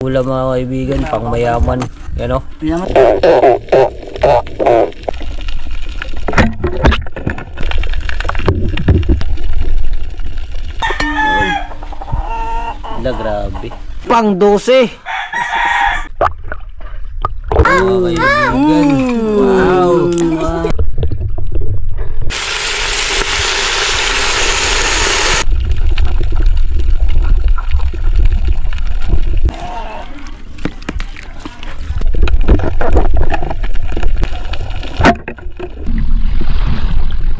ulam mga kaibigan, pang mayaman. Yan o. Mayaman. Wala, grabe. Pang 12. Oh, kaibigan. Wow.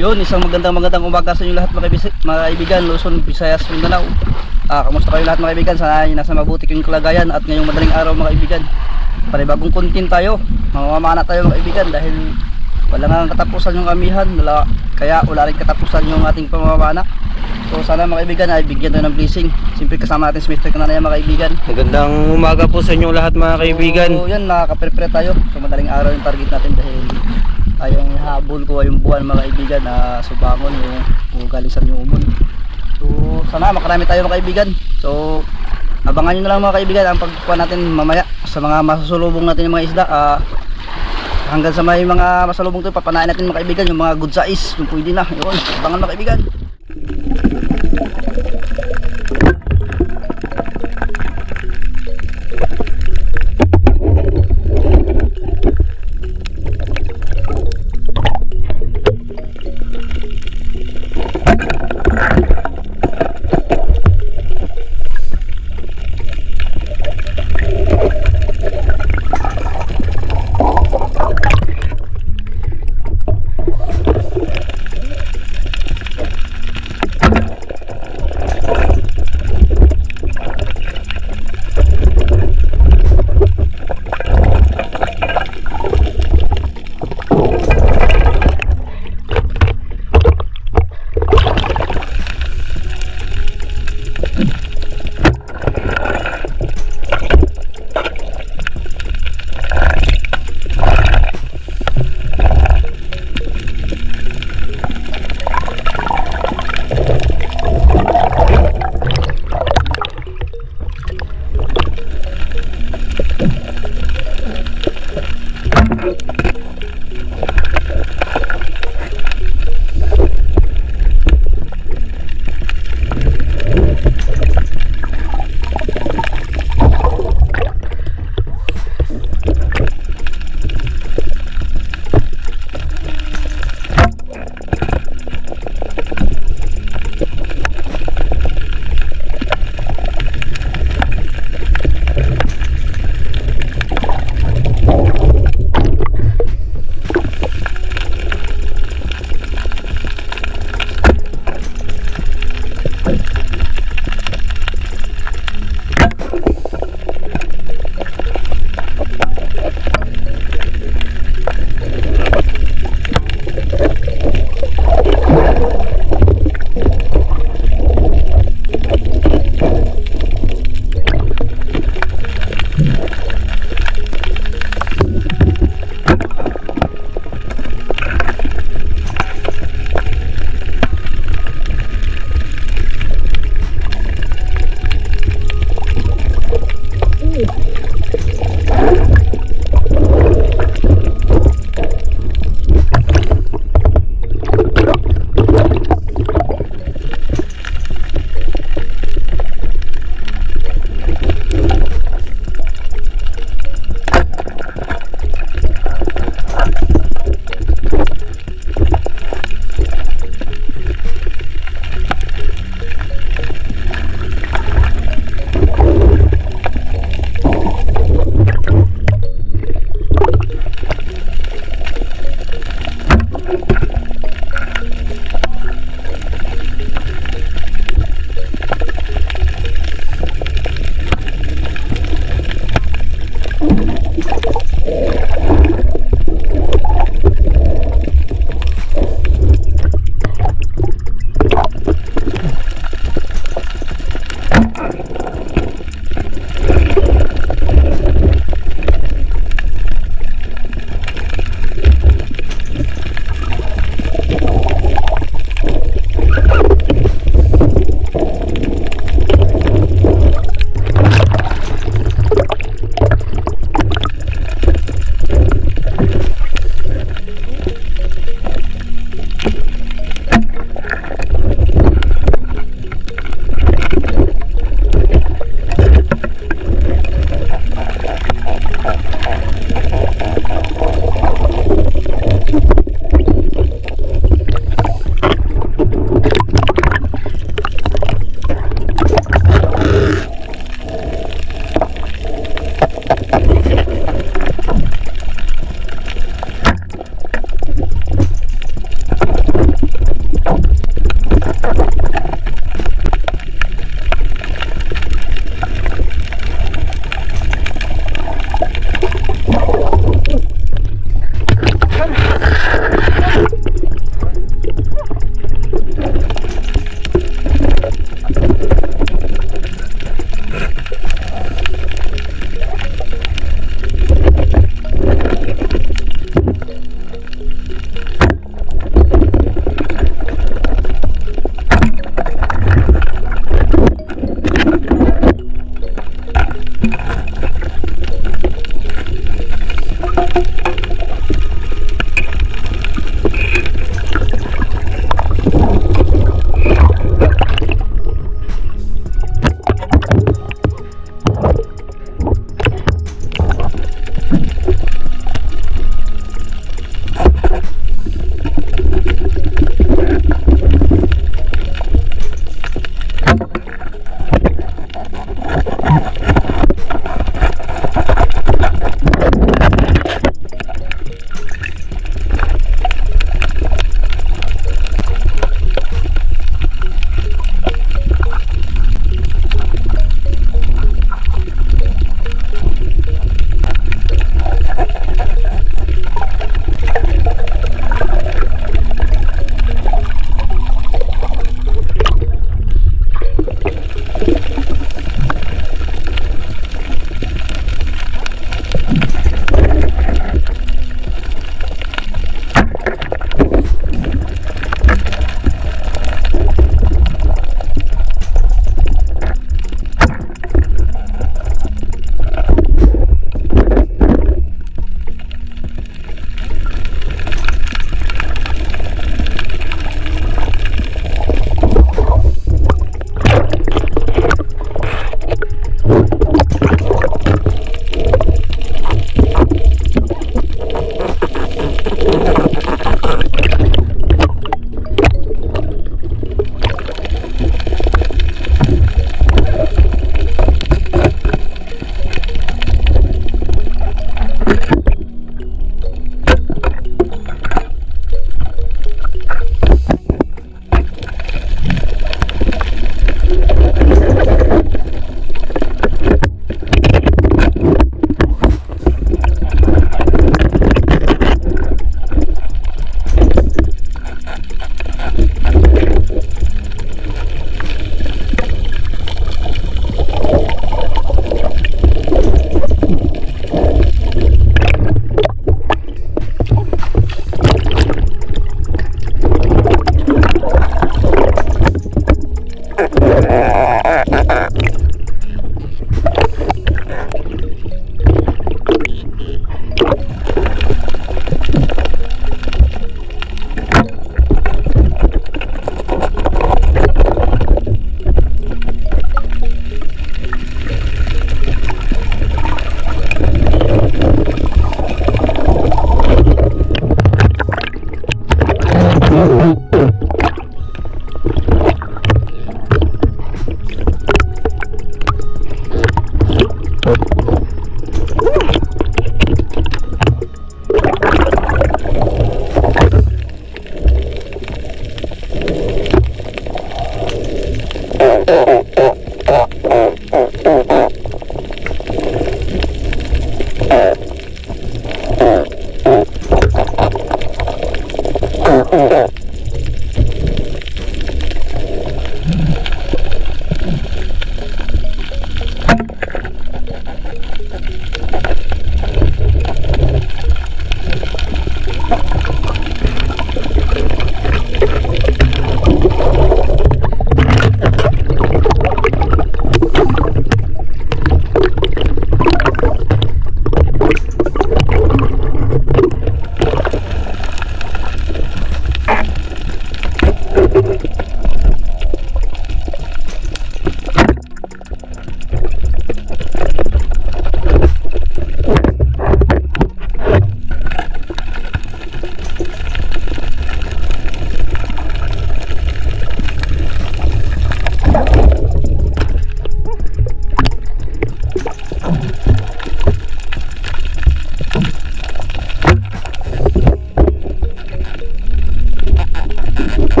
Yun, isang magandang umaga sa inyo lahat mga kaibigan, Luzon, Visayas, Mindanao. Kamusta kayo lahat mga kaibigan? Sana ay nasa mabuti kayong kalagayan at ngayong madaling araw mga kaibigan. Panibagong content tayo, mamamana tayo mga kaibigan dahil wala nga katapusan yung amihan, kaya wala rin katapusan yung ating pamamana. So sana mga kaibigan ay bigyan tayo ng blessing. Siyempre kasama natin si Mr. Kananaya mga kaibigan. Magandang umaga po sa inyo lahat mga kaibigan. So yan, nakaka-prepare tayo. So madaling araw yung target natin dahil ayong habol ko yung buwan mga kaibigan na subangon yung galing sa Nyumon. So sana makarami tayo mga kaibigan. So abangan nyo na lang mga kaibigan ang pagkuha natin mamaya sa mga masusulubong natin yung mga isda. Hanggang sa may mga masalubong ito papanain natin mga kaibigan yung mga good size kung pwede na. Yun, abangan mga kaibigan.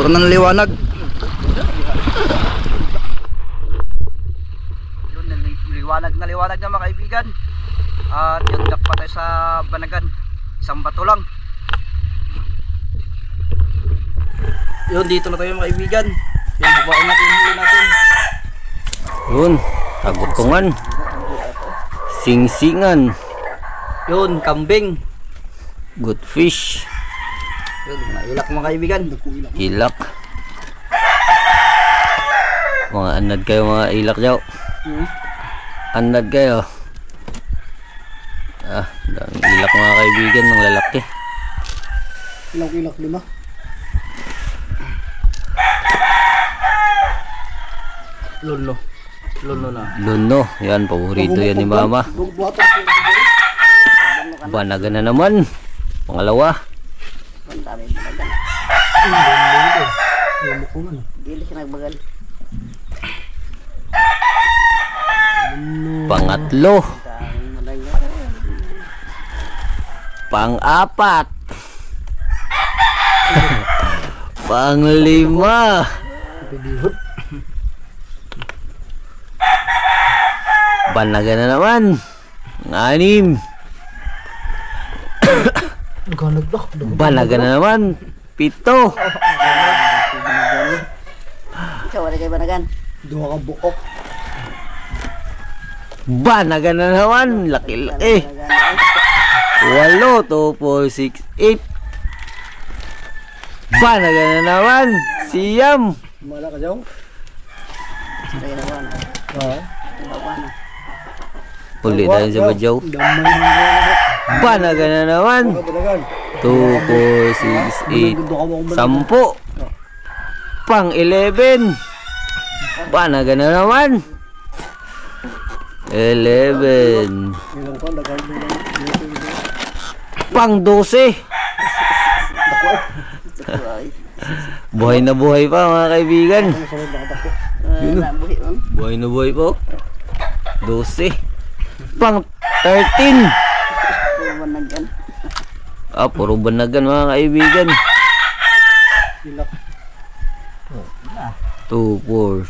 Nagkaroon ng liwanag. Yun, liwanag na mga kaibigan. At yun, jackpot tayo sa Banagan. Isang bato lang. Yun, dito na tayo mga kaibigan. Yun, habain natin yung huli natin. Yun, tagutungan. Singsingan. Yun, kambing. Good fish. Yun, mailak mga kaibigan. Ilak. Mga anad kayo mga ilak daw. Anad kayo. Daming ilak mga kaibigan ng lalaki. Ilak-ilak 5. Lolo. Lolo na. Luno, yan paborito yan ni mama. Banagan na naman. Pangalawa. Pangatlo. Pang-apat. Pang-5. Banagan na naman. 6. Banagan na naman. 7. Ikaw, wala kayo banagan? Duha ka buok. Banagan na naman. Laki-laki. 8. 2, 4, 6, 8. Banagan na naman. Siyam. Mala ka jaw? Sige na ba na? Ha? Uli tayo sa badyaw. Damay ng buok. Banagan na naman. Banagan. 2, 4, 6, 8. 10. Pang-11. Banagan na naman. 11. Ilang pa, dagan mo lang. Pang-12. Buhay na buhay pa mga kaibigan. Sunod na katakot. Nabuhi mo. Buhay na buhay po. 12. Pang-13. Puro banagan. Puro banagan mga kaibigan. Ilak. 2, 4,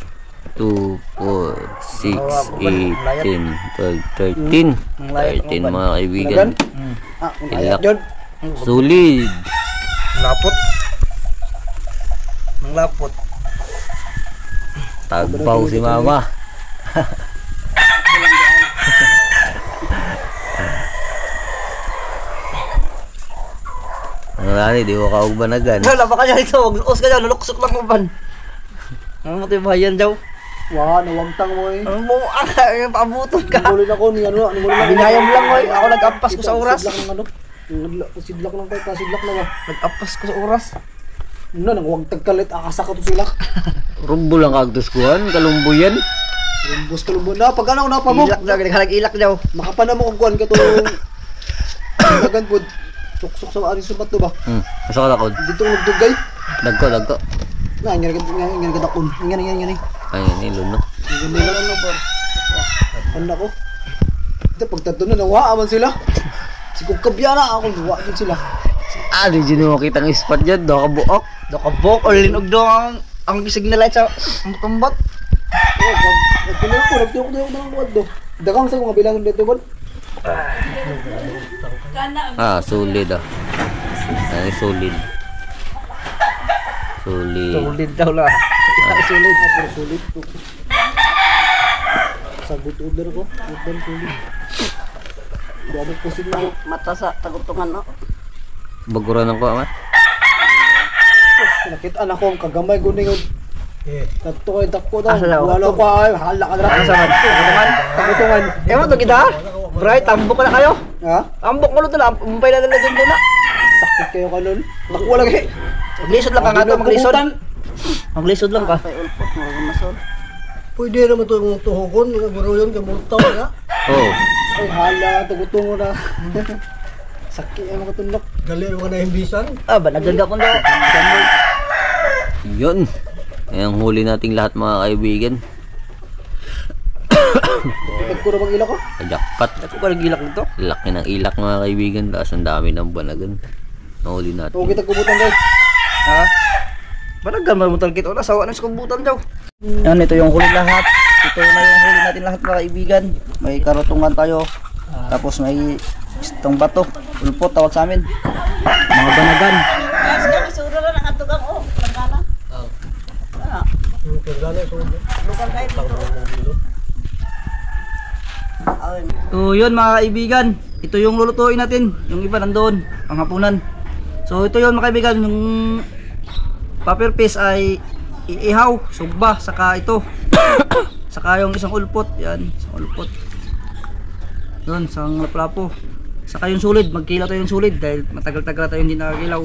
2, 4, 6, 8, 10, 12, 13. 13 mga kaibigan. Kung Ilak. ayak yun. Solid. Lapot. Ang lapot. Tagpaw si mama. Ang lani, di ko kaog banagan. Wala ba kanya ito? Us ka dyan, luluksok lang mo ban. Ang motibayan daw. Wah, nawagtang mo eh. Ang mo, pabuton ka. Nangulin ako ni ano, nangulin ako. Binayam lang mo ako nag-ampas ko sa oras. Sidlak ng ano. Sidlak lang tayo, kasidlak na ba? Nag-ampas ko sa oras. Ano, nang huwag tagkalit, akasa ka to sila. Rumbo lang kagdos kuhan, kalumbo yan. Rumbos ka lumbo na, pag ano, napamok. Ilak daw, nag-ilak daw. Makapana mo kung kuhan ka to. Dagan po. Suksok sa aring sumat to ba? Asa ka takod? Dito ang nagdugay. Dagko. Na, ingyan ka dakon. Ingyan. Ayun, ilun no. Ingyan nila ano ba? Ano ko? Ito, pagtato na, nawaan man sila. Si Kukabya na, ako nawaan din sila. Di dyan mo makita ng spot dyan, do ka buok. Dokabok o linog daw ang signal light sa tumbat. Oo, nagtuloy ko na ng buwan do. Dagang sa mga bilangan dito ba? Solid Ay, solid. Tulid daw lang. Sulit, pero sulit. Sagot order ko, order sulit. Dami ko sila. Mata sa tagutungan, no? Baguran ako, amat. Nakita ko ang kagamay ko ningon. Tato ko dako daw. Asa daw? Wala ko ay hala ka dra. Asa man? Tagutungan. Ewan to kita. Bright, tambok na kayo. Ha? Ambok mo lang, umpay na dyan doon na. Sakit kayo kanon. Nakuha lagi. Maglisod lang ka nga to, maglisod. Maglisod lang ka. Pay ulpot, mga masol. Pwede naman to yung tuhokon, mga guro yun, kamutaw nga. Oh, Ay hala, tagutungo na. Sakit ang mga tundok. Gali mga naimbisan. Ba, naganda ko daw. yun. Ang huli nating lahat mga kaibigan. Nagkura bang ila ko? Jackpot. Ako ka nagilak nito. Laki ng ilak mga kaibigan. Tapos ang dami ng banagan. Nahuli natin. Huwag kita kubutan guys. Ha? Banagan mo talkit o nasawa na sa kumbutan daw. Yan, ito yung huli lahat. Ito na yung huli natin lahat mga kaibigan. May karotungan tayo. Tapos may itong bato. Ulpot tawag sa amin. Mga banagan. Suro lang ang atugang oh. Pagkala. Lukan kayo dito. So yun mga kaibigan. Ito yung lulutuin natin. Yung iba nandoon. Panghapunan. So ito yun mga kaibigan. Yung paper fish ay iihaw, sugba, saka ito. Saka yung isang ulpot. Yan, isang ulpot. Yun, isang laplapo. Saka yung sulid, magkilaw tayo yung sulid dahil matagal-tagal tayo hindi nakakilaw.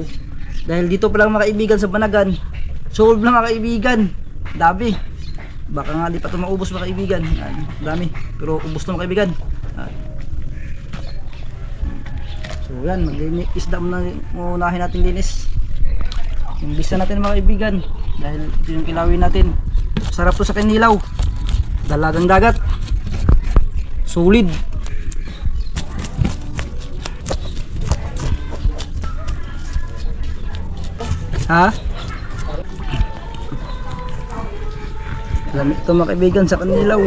Dahil dito pa lang mga kaibigan sa Banagan, solve na mga kaibigan. Dami. Baka nga di pa ito maubos mga kaibigan. Yan, dami. Pero ubos na mga kaibigan. Yan. So yan, maglinis. Isda muna unahin natin linis. Imbisa natin mga kaibigan. Dahil ito yung kilawin natin. Sarap to sa kinilaw. Dalagang dagat. Solid. Ha? Lamig ito mga kaibigan sa kanilaw.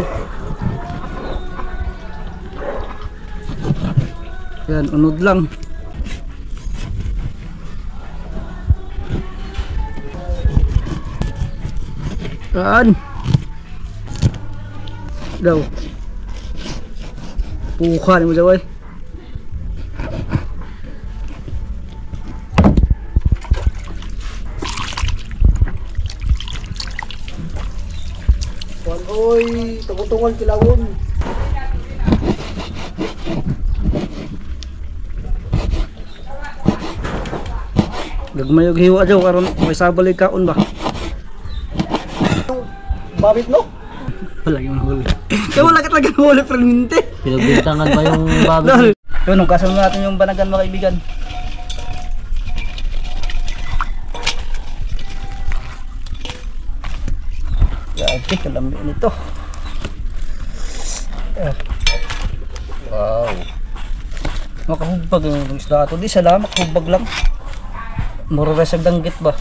Yan, unod lang. Yan. Daw. Puka ni mo daw eh. Oy, tagutungan kilawon. Gagmayog hiwa daw karon may sabalik kaon ba? Babit no? Wala yung huli. Kaya wala ka talaga huli permanente. Pinagbintangan pa yung baboy. Yun, nung kasama natin yung Banagan mga kaibigan. Grabe, kalambing nito. Wow. Makahubag yung isda ito. Di sala, makahubag lang. Murresag danggit ba?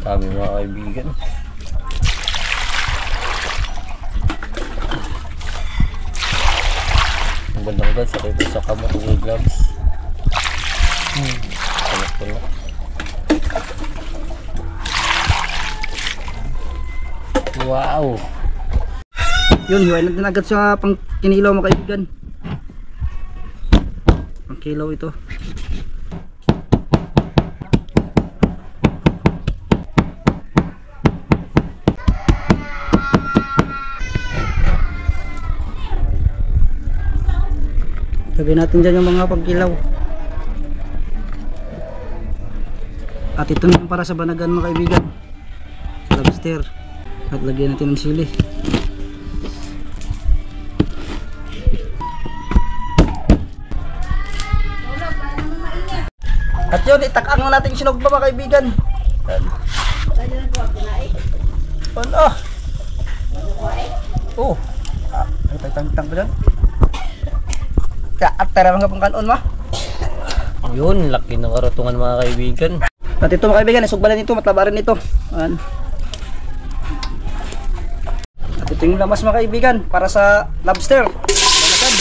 Kami mga kaibigan. Ang ganda ko guys, sakay sa kamot ng gloves. Tulak-tulak. Wow! Yun, hiway natin agad sa pang kinilaw mga kaibigan. Pang kilaw ito. Lagyan natin dyan yung mga pagkilaw. At ito naman para sa Banagan mga kaibigan. Lobster. At lagyan natin ng sili. At yun, itakang na natin yung sinugba mga kaibigan. Ano? Oh. Ay, tang-tang ba dyan? At tara mga pang kanon ma. Yun, laki ng karotungan mga kaibigan. At ito mga kaibigan, isugbalan nito, matlabaran nito. Ayan. At ito yung lamas mga kaibigan para sa lobster. Banagan.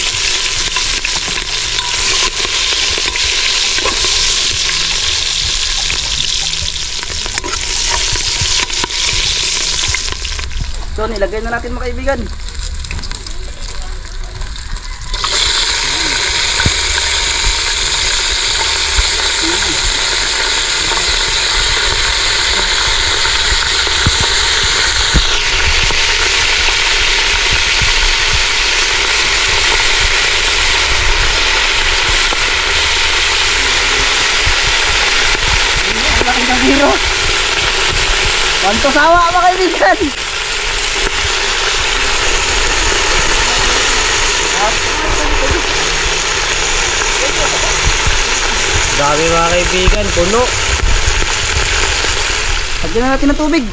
So nilagay na natin mga kaibigan. Panto sawa mga kaibigan. Dami mga kaibigan, puno. Lagyan na natin ng tubig.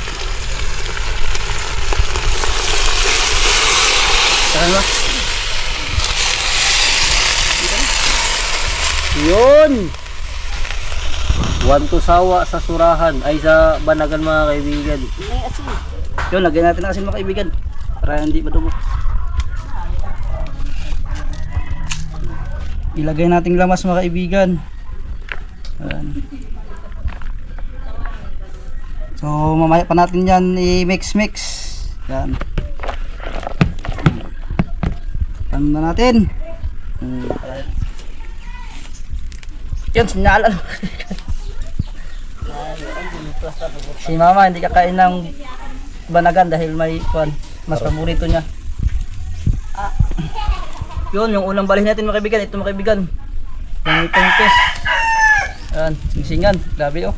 Saan ba? Yun. Wanto sawa sa surahan ay sa banagan mga kaibigan. May asin. Yun, lagyan natin ng asin mga kaibigan. Para hindi madugo. Ilagay nating lamas mga kaibigan. Ayan. So mamaya pa natin yan i-mix. Yan. Ano na natin? Yan, sinyalan. Si mama hindi kakain ng banagan dahil may mas paborito niya. Yun, yung unang balhin natin mga kaibigan. Ito mga kaibigan, yung tungkis. Ayan, singsingan. Grabe oh.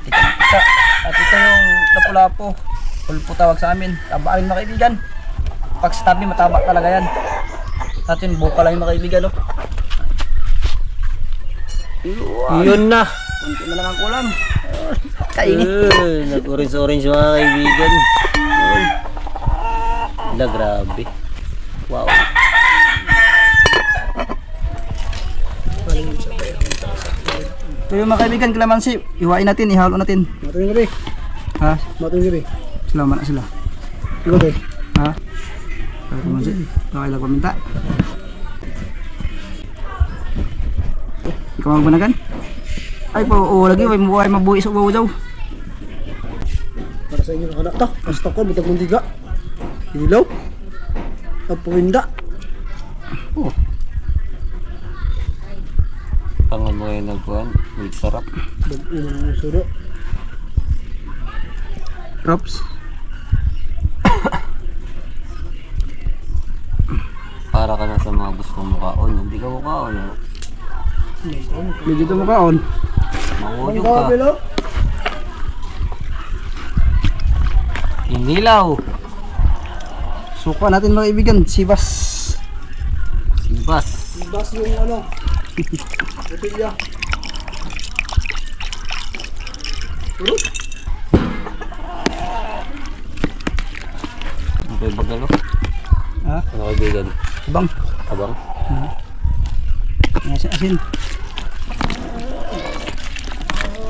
Tika. At ito yung lapu-lapo. Pulpo tawag sa amin. Taba rin mga kaibigan. Pag sa tabi mataba talaga yan. At yun, buka lang yung mga kaibigan oh. Yun na. Kunti na lang ang kulang. Kainin. Nag-orange mga kaibigan. Wala, grabe. Wow. Ito yung mga kaibigan, kalamansi. Iwain natin, ihalo natin. Mato yung gabi. Ha? Mato yung gabi. Sila na sila. Ikaw tayo. Ha? Kalamansi. Kakailang paminta. Ikaw magbanagan? Ay po, lagi may mabuhi sa ubaw daw. Para sa inyo anak ta. Basta ko, bitag mong tiga. Ilaw. Kapuwinda. Oh. Pangan mo yung nagkuhan. May sarap. Bagong sudo. Props. Para ka na sa mga gustong mukaon. Hindi ka mukaon. Medyo ito makaon. Mahuyog ka. Inilaw. Suka natin mga kaibigan, sibas. Sibas. Bas yung ano. Botella. Turut. Ano ba yung bagalo? Ha? Ano kaibigan? Abang. Abang? Asin.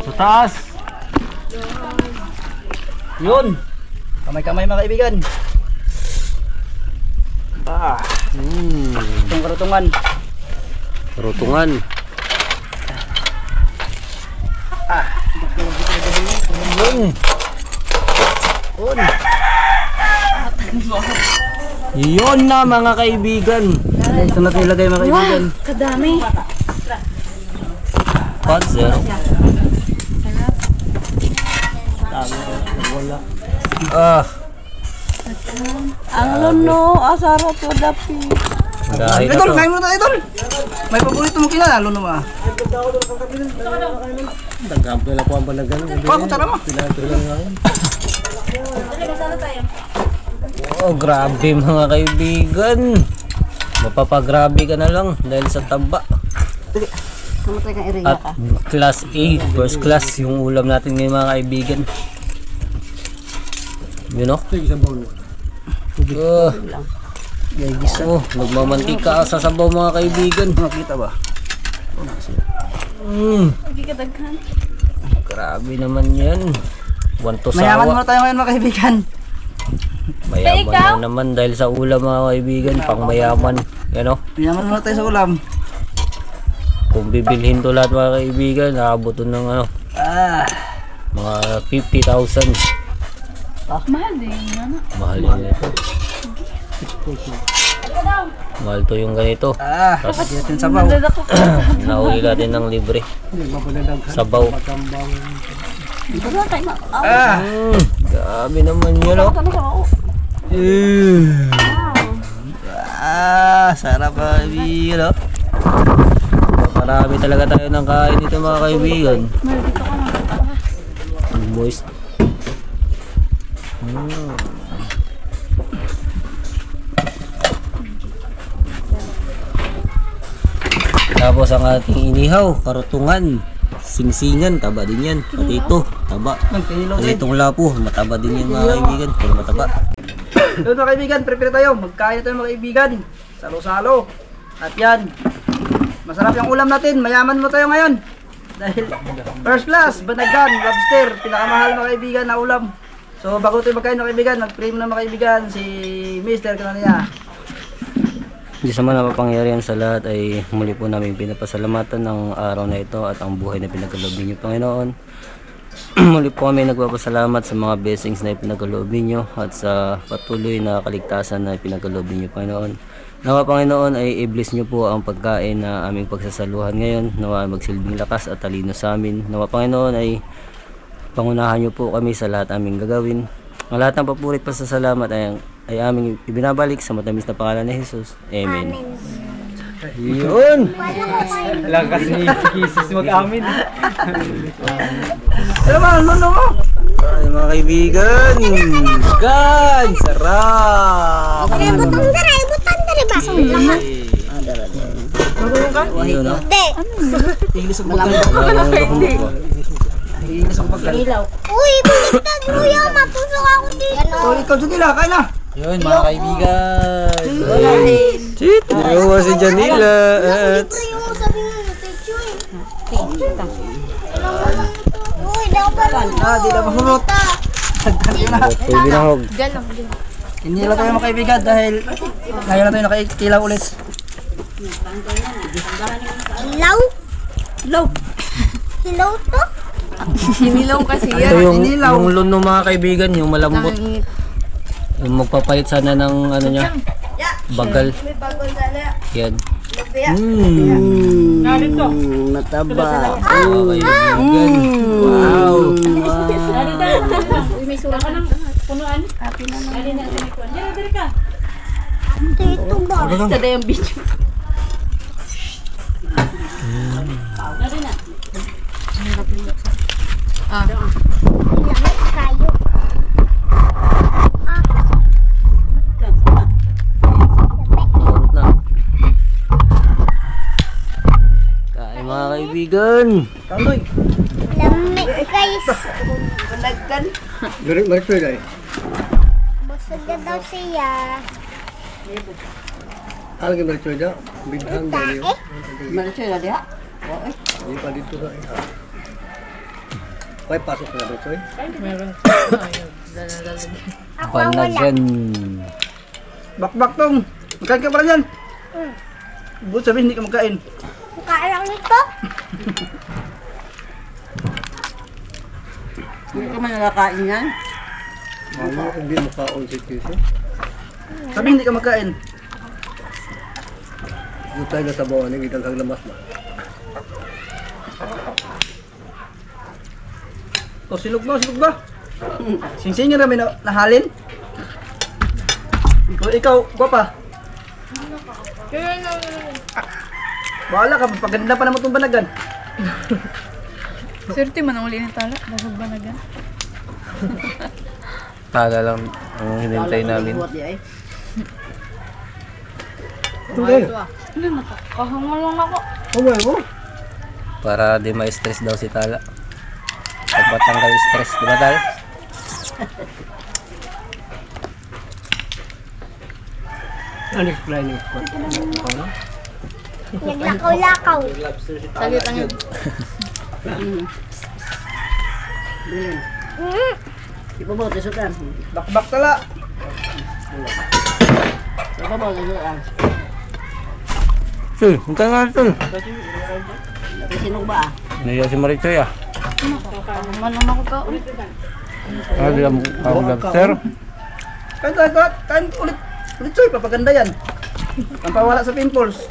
Sa taas! Yun. Kamay-kamay mga kaibigan. Itong karutungan. Rutungan. Yun na mga kaibigan. Ito natin ilagay mga kaibigan. Kadami. Pot zero. Ang luno, asaro to dapi. Dahil na Idol, to. kain mo na idol. May paborito mo kilala, lalo naman. Nagkampela ko ang balagan. Ako tara mo. Oh, grabe mga kaibigan. Mapapagrabe ka na lang dahil sa taba. Namatay kang iriya At ka. class A, first class yung ulam natin ngayon mga kaibigan. You know? Nagmamantika sa sabaw mga kaibigan. Makita ba? Hindi ka daghan. Grabe naman yan. Wanto Mayaman sawa. muna tayo ngayon mga kaibigan. Mayaman na naman dahil sa ulam mga kaibigan. Pang mayaman. Yan o. Mayaman muna tayo sa ulam. Kung bibilhin to lahat mga kaibigan, nakabot to ng ano, mga 50,000. Mahal din ano. Mahal yan ito. Mahal to yung ganito. Tapos Lagyan natin sabaw. Nadadako ka. nahuli natin ng libre. Sabaw. Wala tayo na. Grabe naman yun o. Ano ka? Sarap mga kaibigan. Marami talaga tayo ng kain dito mga kaibigan. Mahal dito ka na. Moist. Tapos ang ating inihaw, karutungan, singsingan, taba din yan. Pati ito, taba. Pati itong lapo, mataba din yan mga kaibigan. Pero mataba. Doon mga kaibigan, prepare tayo. Magkain tayo mga kaibigan. Salo-salo. At yan. Masarap yung ulam natin. Mayaman mo tayo ngayon. Dahil first class, banagan, lobster, pinakamahal mga kaibigan na ulam. So bago tayo magkain mga kaibigan, nag-pray muna mga kaibigan si Mr. Kananiya. Diyos naman na mapangyarihan sa lahat ay muli po namin pinapasalamatan ng araw na ito at ang buhay na pinagkaloob ninyo, Panginoon. Muli po kami nagpapasalamat sa mga blessings na ipinagkaloob ninyo at sa patuloy na kaligtasan na ipinagkaloob ninyo, Panginoon. Nawa, Panginoon, ay i-bless nyo po ang pagkain na aming pagsasaluhan ngayon. Nawa magsilbing lakas at talino sa amin. Nawa, Panginoon, ay pangunahan nyo po kami sa lahat aming gagawin. Ang lahat ng papurit pa sa salamat ay aming ibinabalik sa matamis na pangalan ni Jesus. Amen. Yun! Lakas ni Jesus mag-amin. Ano ba, luno mo? Ay mga kaibigan! Gan! Sarap! Butang dere ba? Marunong ka? Ayun, no? Tiglis ang pagkain. Tiglis ang pagkain. Uy, baliktad mo yan. Matusok ako dito. O, ikaw dyan nila, kain na. Yun mga kaibigan! Chit! Nakuha si Janila at... Libre yung sabi mo na teacher. Uy, dapat Di na mahulot. Pwede binahog. Hindi lang tayo mga kaibigan dahil ngayon na tayo nakikilaw ulit. Hilaw? Hilaw to? Sinilaw kasi Ito yung luno mga kaibigan, yung malambot. Yung magpapalit sana ng ano niya, bagal. Yan. mataba. Oh, kaibigan. Wow. Dito ba? Sada yung video. Kayo. Malambot na. Kain mga kaibigan. Kandoy. Lamig guys. Marikoy guys. Busog na daw siya. Alagi marikoy daw. Bighan daw niyo. Malasya na diha. Hindi pa dito na. May pasok na marikoy. Ako Pan ang na wala. dyan. Bakbak tong. Magkain ka pala yan. Buat sabihin hindi ka magkain. Mukha lang nito. Hindi ka man nakakain yan. Ano hindi mo kaon si Kisi? Sabihin hindi ka magkain. Utay na sa bawan ng itang kaglamas na. O, silog ba? Singsingin namin na nahalin. O, ikaw, gwapa. Bahala ka, paganda pa naman itong banagan. Swerte man ang uli ng tala. Basag ba na gan? Taga lang ang hinintay namin. Kahangal lang ako. Kumay mo? Para di ma-stress daw si Tala. Pagpatanggal stress, di ba Tal? Ano explain niyo? Naglakaw-lakaw. Sagit ang yun. Ipabaw, tisukan. Bakbak tala. Ipabaw, tisukan. Tul, punta nga Tul. Sinog ba ah? Naiya si Marichoy ah. Manong ako ka. Ah, di lang ako lobster. Kain ulit. Ulit choy, papaganda yan. Pampawala sa pimples.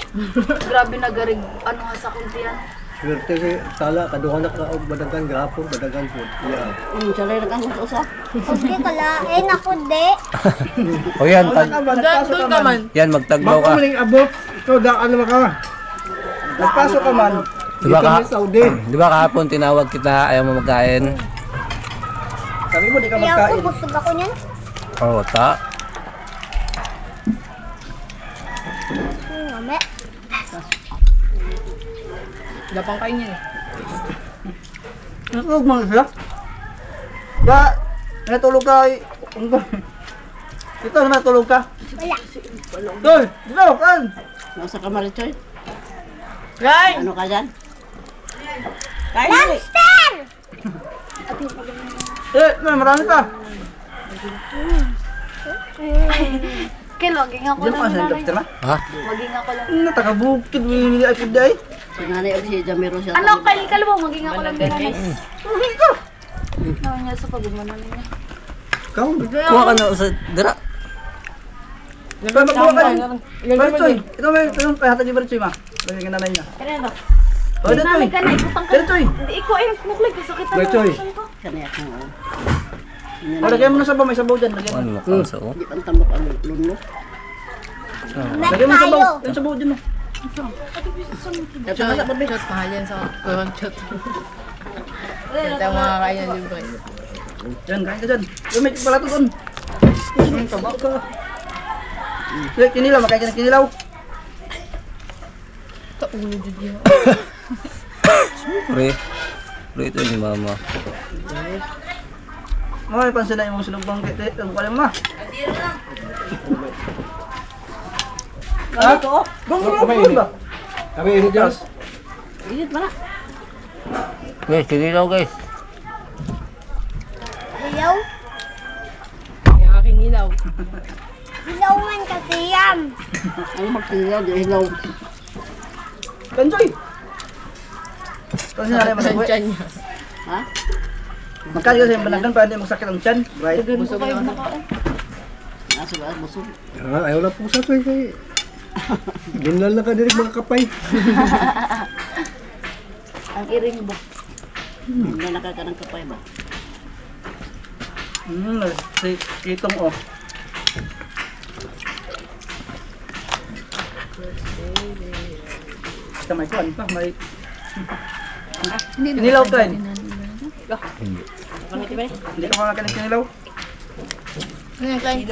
Grabe na garig. Ano nga sa kuntiyan. Swerte si Tala, kaduha na ka og badagan gahapon, badagan po. Yeah. Salay na kang usa. Okay, kalain ako di. O yan, Nagpasok ka man. yan magtagbaw ka. abot. Ikaw daan naman ka. Nagpasok ka man. Di ba ka? Saudi. Di ba kahapon tinawag kita, ayaw mo magkain? Sabi mo di ka Kaya ako, magkain. busog ako niyan. Oo, ta. Ngame. Dapang kain yan eh. Natulog mo na siya? Ba, natulog ka. Ito, natulog ka. Wala. Tol, dito, kan. Nasa kamar, Choy. Right! Ano ka dyan? Lobster! Marami ka. Kilo, maging ako Diyan lang pa sa nanay. helicopter na. Ha? Maging ako lang. Natakabukid mo yung ay piday. Nanay og si Jamiro siya. Ano, kalbo, maging ako lang nanay. Ano niya sa pagbumanan niya. Ikaw. Kuha ka na sa dira. Magkuha ka rin. Barichoy. Ito may kaya hatag yung Barichoy ma. Lagyan ka nanay niya. Kanina. O, dito Nanay ka na, ikutang ka. Barichoy. Hindi, iko ay nuklig. Sakit ang Barichoy. ko. Kaniya ko. O, lagyan mo na sabaw. May sabaw dyan. Lagyan mo. Ano mo ka sa o? Di ang tambok ang luno. Lagyan mo na sabaw. Yung sabaw dyan. Shot, mahal yan sa kurang shot. Shot ang mga kaya din ba? Yan, kain ka dyan. Yung may pala ito doon. Tama ka. Sige, kinilaw. Makain ka ng kinilaw. Kaulo dyan yun. Pre ito ni mama. Mga pansin na yung mga sinugbang kete. Ang pala mo ma. Ha? Gong ba? Kami ini dyan. Init ba na? Guys, kinilaw guys. Ilaw? Yung aking ilaw. Ilaw man kasi yan. Ang magtilaw di ilaw. Kanjoy! Pansin na rin masagwe. Tiyan niya. Ha? Magkali kasi yung banagdan para hindi magsakit ang tiyan. Right? Busog na ako. Nasa ba busog? Ayaw na pusa ko kay. Ginlal na ka diri mga kapay. Ang iring ba? Hindi nakakaroon kapay ba? Si Kitong oh. Basta may kuwan pa, may... Kinilaw ka yun. Hindi ka makakain ng kinilaw. Ano yung kain?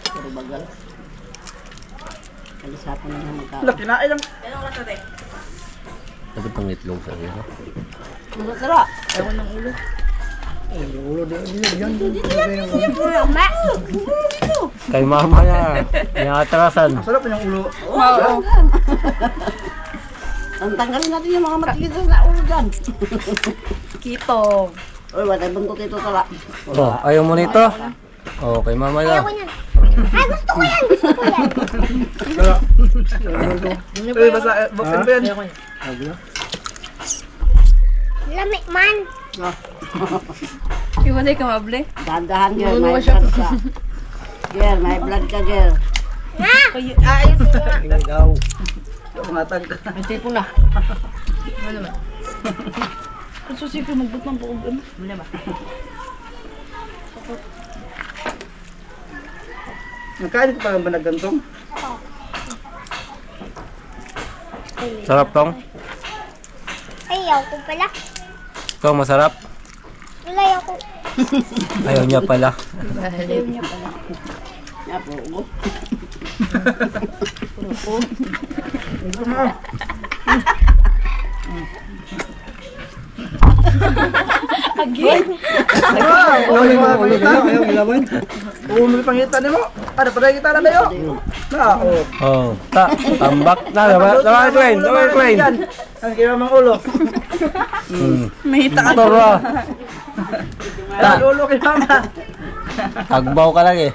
Puro bagal. Kalisapan na ng magkaon. Laki na, ilang... Dapat pang itlog sa iyo. Masara. Ewan ng ulo. Ulo diyan. Mama. Kay mama na. Inatrasan. Masarap yung ulo. Oo. Ang tanggalin natin yung mga matigas na ulo dyan. Kito. Uy, wala buntot ito tala. Oh, ayaw mo nito? Oh, kay mama Ayaw na. ko yan. Ay, gusto ko yan. Gusto ko yan. Eh, basta, buksan pa yan. Lami man. Iwan ay kamable. Dahan-dahan, girl. Ano May ba siya? blood ka. Girl, may blood ka, girl. Ayos ko nga. Daw. Umatag ka. May tipo na. Ano ba? Ang susi ko magbut ng buong ano. Wala ba? Nakain ko pa ang banagantong. Sarap tong? Ayaw ko pala. Ito, masarap. Wala ayaw ko. Ayaw niya pala. Ayaw niya pala. Nga po, ugo. Again. Ayaw yung mga pangita. Ayaw ilawan. Ulo yung pangita niyo. Ano, paday kita na tayo. Na, oh. Oh, tambak na. Lawan Queen, lawan Queen. Ang kaya mga ulo. May hita Ito ba? Ang ulo kay mama. Agbaw ka lang eh.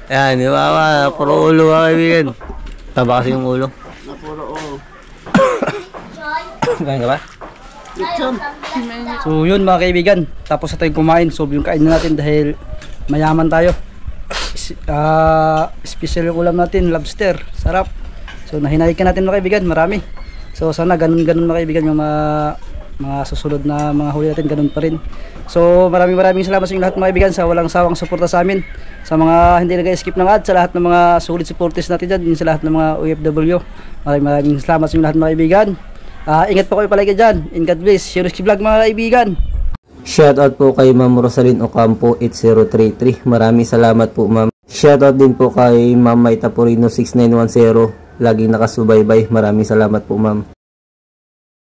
Yan, di ba? Puro ulo ka kaibigan. Taba kasi yung ulo. Napuro, oh. Kain ka ba? Lechon. So yun mga kaibigan, tapos na tayong kumain. So yung kain natin dahil mayaman tayo. Special yung ulam natin, lobster. Sarap. So nahinayikan natin mga kaibigan, marami. So sana ganun-ganun mga kaibigan yung mga susunod na mga huli natin, ganun pa rin. So maraming salamat sa inyo lahat mga kaibigan sa walang sawang suporta sa amin. Sa mga hindi nag-skip ng ads, sa lahat ng mga solid supporters natin dyan, sa lahat ng mga OFW. Maraming salamat sa inyo lahat mga kaibigan. Ingat po kayo palagi dyan. In God bless. Shiroski Vlog mga kaibigan. Shoutout po kay Ma'am Rosalyn Ocampo 8033. Maraming salamat po ma'am. Shoutout din po kay Ma'am Maita Purino 6910. Laging nakasubaybay. Maraming salamat po ma'am.